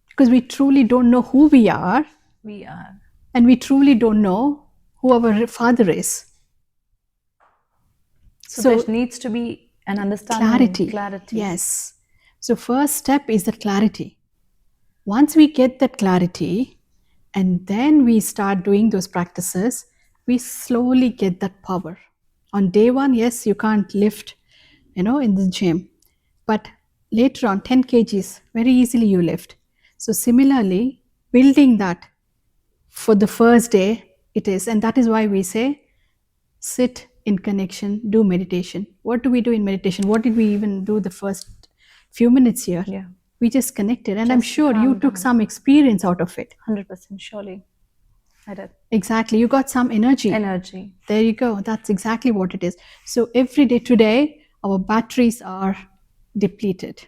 B: because we truly don't know who we are
A: We are.
B: and we truly don't know who our father is.
A: So,
B: So
A: there needs to be an understanding. Clarity.
B: Yes. So first step is that clarity. Once we get that clarity and then we start doing those practices, we slowly get that power. On day one, yes, you can't lift, in the gym, but later on, 10 kgs, very easily you lift. So similarly, building that for the first day, it is, and that is why we say, sit in connection, do meditation. What do we do in meditation? What did we even do the first few minutes here?
A: Yeah.
B: We just connected, and I'm
A: Just
B: sure you
A: calm
B: took
A: down.
B: some experience out of it.
A: 100% surely. I did.
B: Exactly. You got some energy.
A: Energy.
B: There you go. That's exactly what it is. So every day today, our batteries are depleted.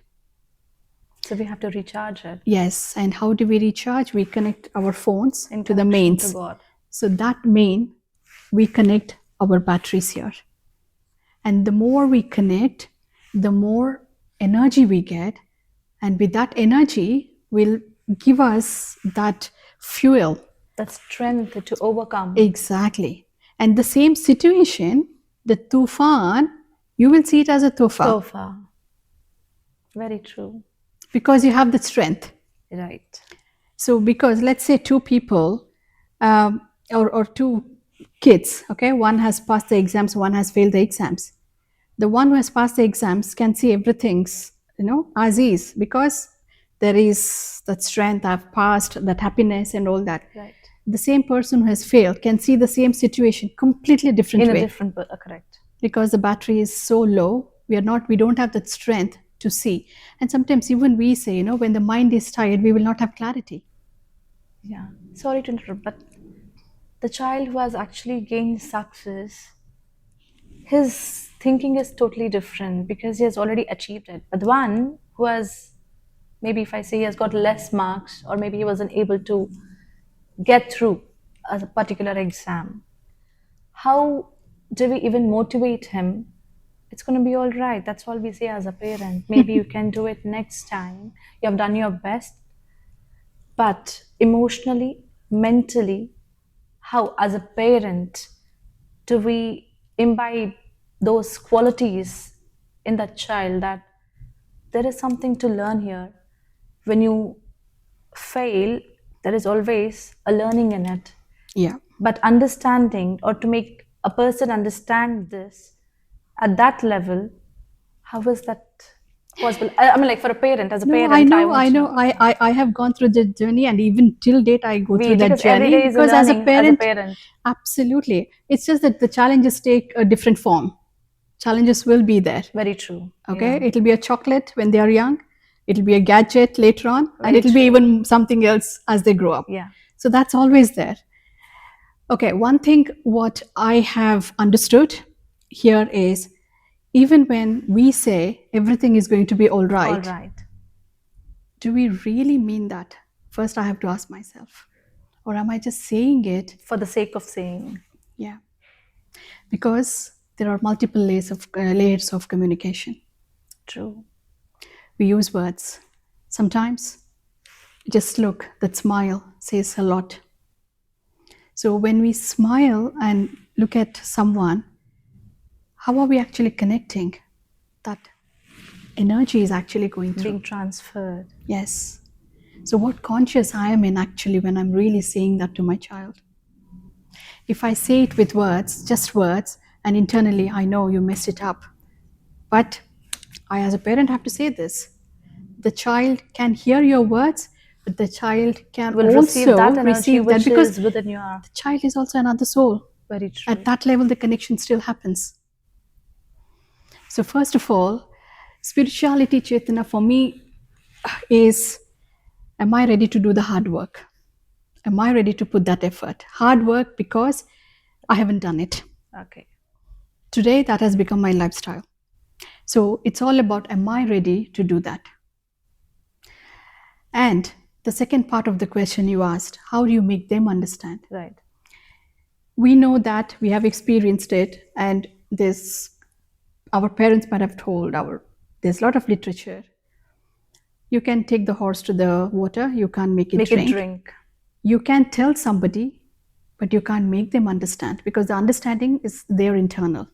A: So we have to recharge it.
B: Yes. And how do we recharge? We connect our phones
A: In
B: to the
A: connection
B: mains.
A: to God.
B: So that main, we connect our batteries here. And the more we connect, the more energy we get. And with that energy, will give us that fuel.
A: That strength to overcome.
B: Exactly. And the same situation, the tufan, you will see it as a tofa
A: So far. Very true.
B: because you have the strength.
A: Right.
B: So, because let's say two people or two kids, okay, one has passed the exams, one has failed the exams. The one who has passed the exams can see everything's, as is because there is that strength, I've passed, that happiness and all that.
A: Right.
B: The same person who has failed can see the same situation completely different
A: In
B: way.
A: a different, correct.
B: Because the battery is so low, we don't have that strength to see. And sometimes even we say, when the mind is tired, we will not have clarity.
A: Yeah. Sorry to interrupt, but the child who has actually gained success, his thinking is totally different because he has already achieved it. But the one who has, maybe if I say he has got less marks, or maybe he wasn't able to get through a particular exam, how do we even motivate him? It's going to be all right. That's all we say as a parent. Maybe you can do it next time. You have done your best. But emotionally, mentally, how as a parent do we imbibe those qualities in that child, that there is something to learn here? When you fail, there is always a learning in it.
B: Yeah.
A: But understanding, or to make a person understand this at that level, how is that possible? I mean, like for a parent, as a
B: No,
A: parent,
B: I know,
A: want
B: I
A: to
B: know. I have gone through the journey, and even till date, I go through that
A: because every
B: journey
A: day is a
B: because as a
A: learning
B: parent, absolutely. It's just that the challenges take a different form. Challenges will be there.
A: Very true.
B: Okay,
A: Yeah.
B: it'll be a chocolate when they are young, it'll be a gadget later on, and
A: Very
B: it'll be
A: true.
B: even something else as they grow up.
A: Yeah.
B: So that's always there. Okay, one thing what I have understood here is, even when we say everything is going to be all right,
A: All right.
B: do we really mean that? first I have to ask myself, or am I just saying it?
A: For the sake of saying.
B: Yeah. Because there are multiple layers of communication.
A: True.
B: We use words. Sometimes just look, that smile says a lot. So when we smile and look at someone, how are we actually connecting? That energy is actually going through.
A: Being transferred.
B: Yes. So what conscious I am in actually when I'm really saying that to my child. If I say it with words, just words, and internally I know you messed it up, but I as a parent have to say this. The child can hear your words, but the child can
A: Will
B: also
A: receive that energy
B: receive that
A: which
B: because
A: is within your.
B: the child is also another soul.
A: Very true.
B: At that level, the connection still happens. So first of all, spirituality, Chetana, for me is, am I ready to do the hard work? Am I ready to put that effort? Hard work because I haven't done it.
A: Okay.
B: Today, that has become my lifestyle. So it's all about, am I ready to do that? And the second part of the question you asked, how do you make them understand?
A: Right.
B: We know that we have experienced it, and our parents might have told there's a lot of literature. You can take the horse to the water, you can't make it drink. You can tell somebody, but you can't make them understand because the understanding is their internal.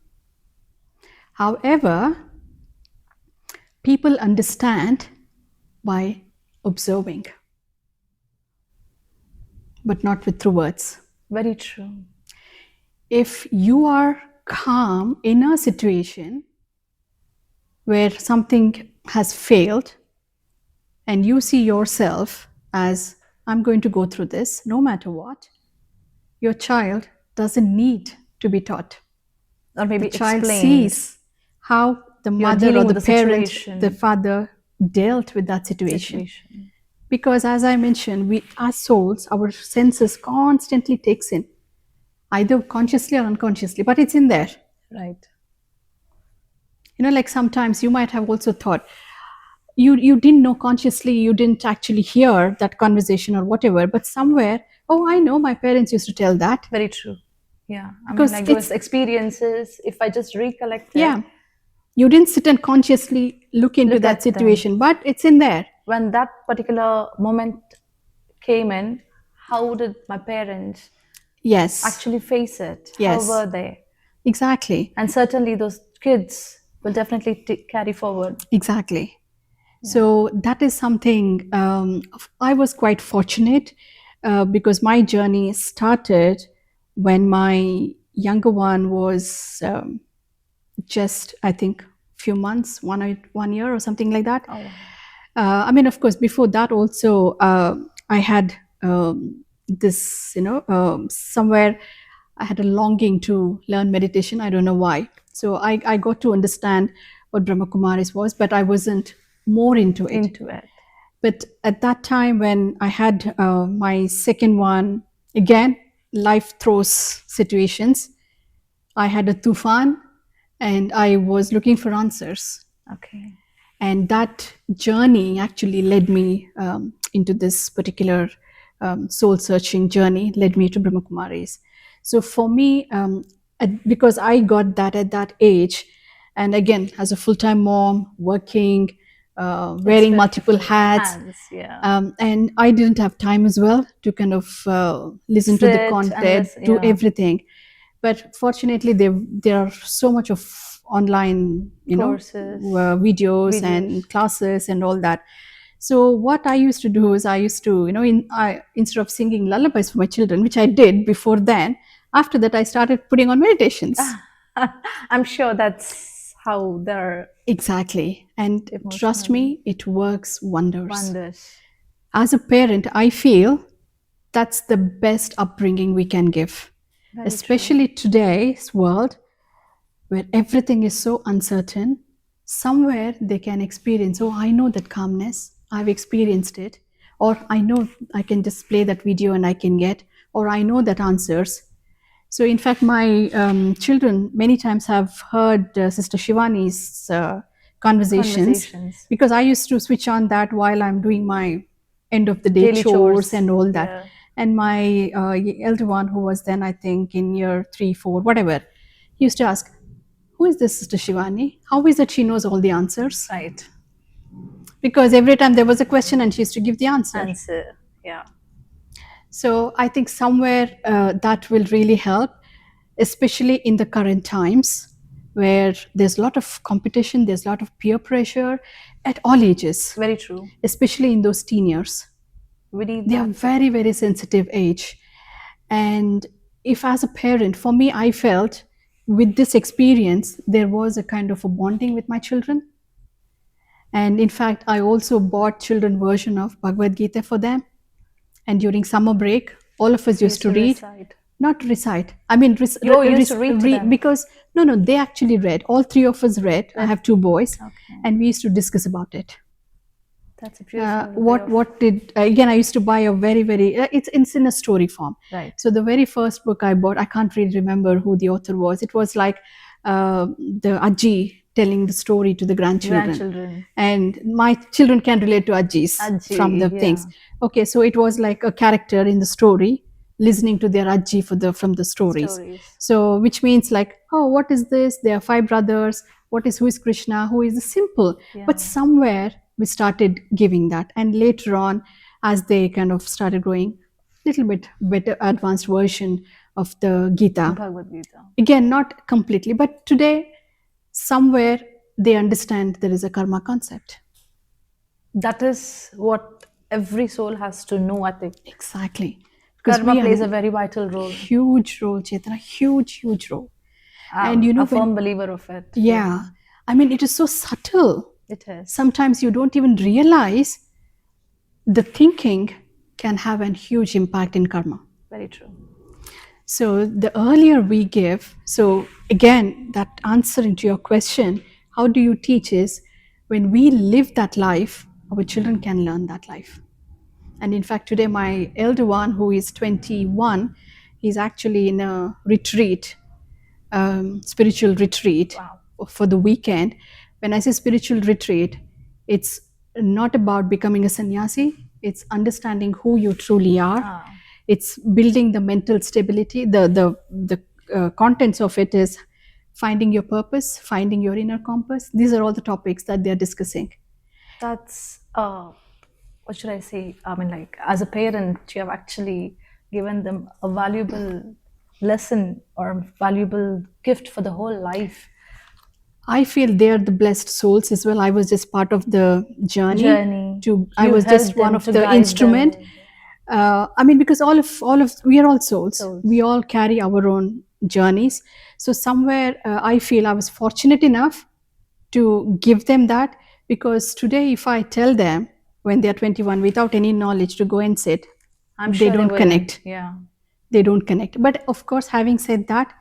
B: However, people understand by observing, but not through words.
A: Very true.
B: If you are calm in a situation where something has failed and you see yourself as, I'm going to go through this no matter what, your child doesn't need to be taught.
A: Or maybe
B: the child
A: explained.
B: sees how the
A: You're
B: mother or
A: dealing
B: the
A: with the
B: parent,
A: situation.
B: the father dealt with that situation. Because as I mentioned, we as souls, our senses constantly takes in, either consciously or unconsciously, but it's in there.
A: Right.
B: You know, like sometimes you might have also thought, you didn't know consciously, you didn't actually hear that conversation or whatever, but somewhere, oh, I know my parents used to tell that.
A: Very true. Yeah. I mean,
B: Because
A: like
B: it's-
A: those experiences, if I just recollect it,
B: Yeah. You didn't sit and consciously look into
A: Look
B: that
A: at them.
B: situation, but it's in there.
A: when that particular moment came in, how did my parents
B: Yes.
A: actually face it?
B: Yes.
A: How were they?
B: Exactly.
A: And certainly those kids will definitely carry forward.
B: Exactly. So that is something I was quite fortunate because my journey started when my younger one was just, I think, few months, 1 year or something like that.
A: Oh, wow.
B: I mean, of course, before that also, I had this, somewhere I had a longing to learn meditation. I don't know why. So I got to understand what Brahmakumaris was, but I wasn't more into it. But at that time when I had my second one, again, life throws situations. I had a tufan and I was looking for answers.
A: Okay.
B: And that journey actually led me into this particular soul searching journey, led me to Brahmakumaris. So for me, because I got that at that age, and again, as a full time mom, working, wearing multiple hats, and I didn't have time as well to kind of listen to the content, do everything. But fortunately, there are so much of online,
A: courses,
B: videos and classes and all that. So what I used to do is I used to, instead of singing lullabies for my children, which I did before then, after that I started putting on meditations.
A: I'm sure that's how they're
B: exactly. And trust me, it works wonders. As a parent, I feel that's the best upbringing we can give. Very especially true. Today's world where everything is so uncertain, somewhere they can experience, oh, I know that calmness, I've experienced it, or I know I can just play that video and I can get, or I know that answers. So in fact, my children many times have heard Sister Shivani's conversations because I used to switch on that while I'm doing my end of the day
A: Daily
B: chores
A: chores,
B: and all that.
A: yeah.
B: And my elder one, who was then I think in year 3, 4, whatever, he used to ask, "Who is this Sister Shivani? How is it she knows all the answers?"
A: Right.
B: Because every time there was a question and she used to give the answer.
A: Answer. Yeah.
B: So I think somewhere that will really help, especially in the current times where there's a lot of competition, there's a lot of peer pressure at all ages,
A: Very true.
B: especially in those teen years.
A: We need
B: They are
A: that.
B: very, very sensitive age. And if as a parent, for me, I felt with this experience, there was a kind of a bonding with my children. And in fact, I also bought children version of Bhagavad Gita for them. And during summer break, all of us
A: So
B: used to read.
A: recite.
B: Not recite. I mean,
A: You used to read to them?
B: because no, they actually read. All three of us read. I have two boys,
A: Okay.
B: and we used to discuss about it.
A: That's a beautiful way
B: What
A: of-
B: what did again? I used to buy a very it's in a story form.
A: Right.
B: So the very first book I bought, I can't really remember who the author was. It was like the Ajji telling the story to the grandchildren. And my children can relate to Ajjis
A: Ajji,
B: from the
A: yeah.
B: things. Okay, so it was like a character in the story listening to their Ajji from the stories. So which means like, oh, what is this? There are 5 brothers. Who is Krishna? Who is the simple?
A: Yeah.
B: But somewhere we started giving that, and later on, as they kind of started growing, little bit better advanced version of the Gita.
A: Bhagavad Gita.
B: Again, not completely, but today somewhere they understand there is a karma concept.
A: That is what every soul has to know, I think.
B: Exactly.
A: Karma plays a very vital role.
B: Huge role, Chetana, huge role. And
A: I'm a firm believer of it.
B: Yeah. I mean, it is so subtle.
A: It is.
B: Sometimes you don't even realize the thinking can have a huge impact in karma.
A: Very true.
B: So the earlier we give, so again, that answering to your question, how do you teach is when we live that life, our children can learn that life. And in fact, today my elder one, who is 21, he's actually in a retreat, spiritual retreat.
A: Wow.
B: For the weekend. When I say spiritual retreat, it's not about becoming a sannyasi, it's understanding who you truly are. It's building the mental stability. The contents of it is finding your purpose, finding your inner compass. These are all the topics that they're discussing.
A: That's what should I say? I mean, like, as a parent, you have actually given them a valuable lesson or valuable gift for the whole life.
B: I feel they're the blessed souls as well. I was just part of the journey. I
A: You
B: was just
A: helped
B: one
A: them
B: of
A: to
B: the
A: guide
B: instrument.
A: them.
B: I mean, because all of we are all souls. We all carry our own journeys. So somewhere I feel I was fortunate enough to give them that, because today if I tell them when they're 21 without any knowledge to go and sit,
A: I'm
B: they
A: sure
B: don't connect.
A: Yeah.
B: They don't connect. But of course, having said that,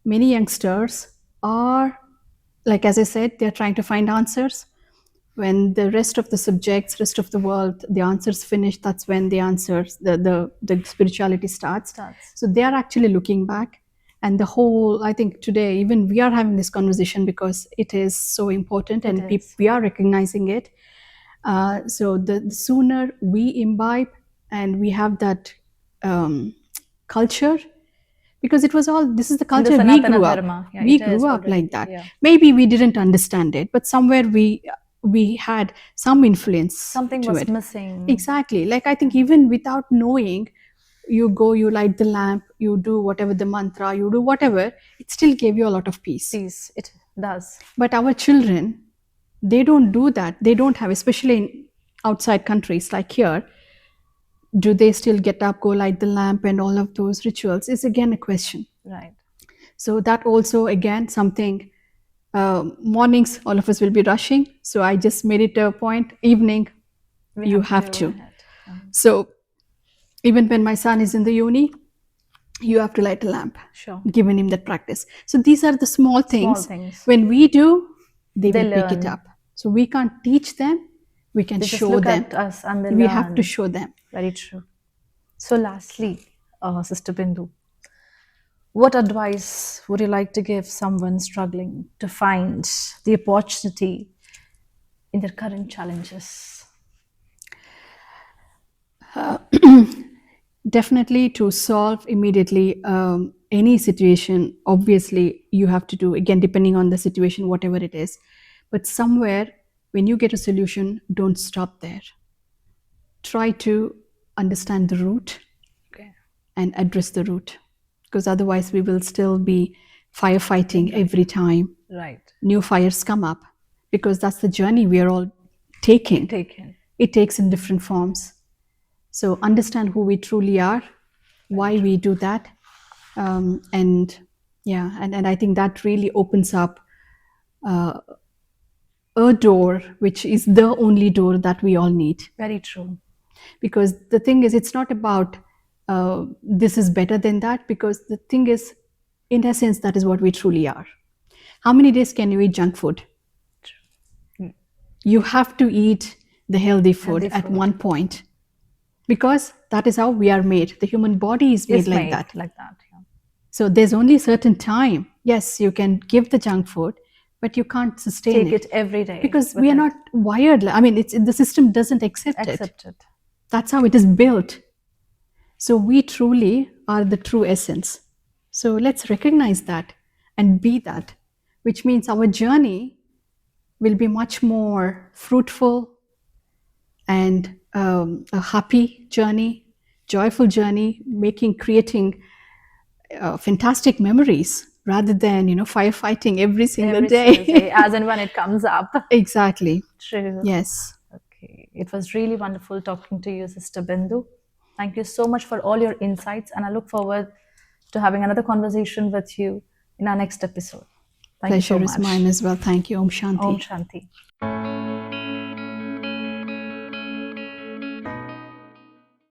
B: many youngsters are, like as I said, they're trying to find answers. When the rest of the subjects, rest of the world, the answers finish, that's when the answers, the spirituality starts. So they are actually looking back. And the whole, I think today, even we are having this conversation because it is so important and we are recognizing it. So the sooner we imbibe and we have that culture, because it was all, this is the culture we grew up.
A: Yeah,
B: we grew up already, like that. Yeah. Maybe we didn't understand it, but somewhere we had some influence.
A: Something was missing.
B: Exactly. Like I think even without knowing, you go, you light the lamp, you do whatever the mantra, you do whatever, it still gave you a lot of peace.
A: Peace, it does.
B: But our children, they don't do that. They don't have, especially in outside countries like here, do they still get up, go light the lamp and all of those rituals is again a question.
A: Right.
B: So that also again something, mornings all of us will be rushing. So I just made it a point, evening you have to. So even when my son is in the uni, you have to light a lamp.
A: Sure.
B: Giving him that practice. So these are the small things. When we do, they will pick it up. So we can't teach them, we can show them.
A: At us and
B: we have to show them.
A: Very true. So lastly, Sister Bindu, what advice would you like to give someone struggling to find the opportunity in their current challenges?
B: Definitely, to solve immediately any situation, obviously you have to do, again, depending on the situation, whatever it is. But somewhere, when you get a solution, don't stop there. Try to understand the root
A: Okay.
B: and address the root, because otherwise we will still be firefighting every time
A: Right.
B: new fires come up, because that's the journey we are all taking.
A: Taken.
B: It takes in different forms. So understand who we truly are, why we do that, and yeah, and I think that really opens up a door, which is the only door that we all need.
A: Very true.
B: Because the thing is, it's not about this is better than that, because the thing is, in essence, that is what we truly are. How many days can you eat junk food? You have to eat the healthy food at one point, because that is how we are made. The human body is made like that.
A: Like that. Yeah.
B: So there's only a certain time. Yes, you can give the junk food, but you can't sustain
A: Take it every day.
B: because we are not wired. I mean, it's the system doesn't accept it.
A: Accept it.
B: That's how it is built. So we truly are the true essence. So let's recognize that and be that, which means our journey will be much more fruitful and a happy journey, joyful journey, creating fantastic memories rather than firefighting every single day.
A: As and when it comes up.
B: Exactly.
A: True.
B: Yes.
A: Okay. It was really wonderful talking to you, Sister Bindu. Thank you so much for all your insights, and I look forward to having another conversation with you in our next episode. Thank
B: Pleasure
A: you so
B: is
A: much.
B: mine as well. Thank you. Om Shanti.
A: Om Shanti.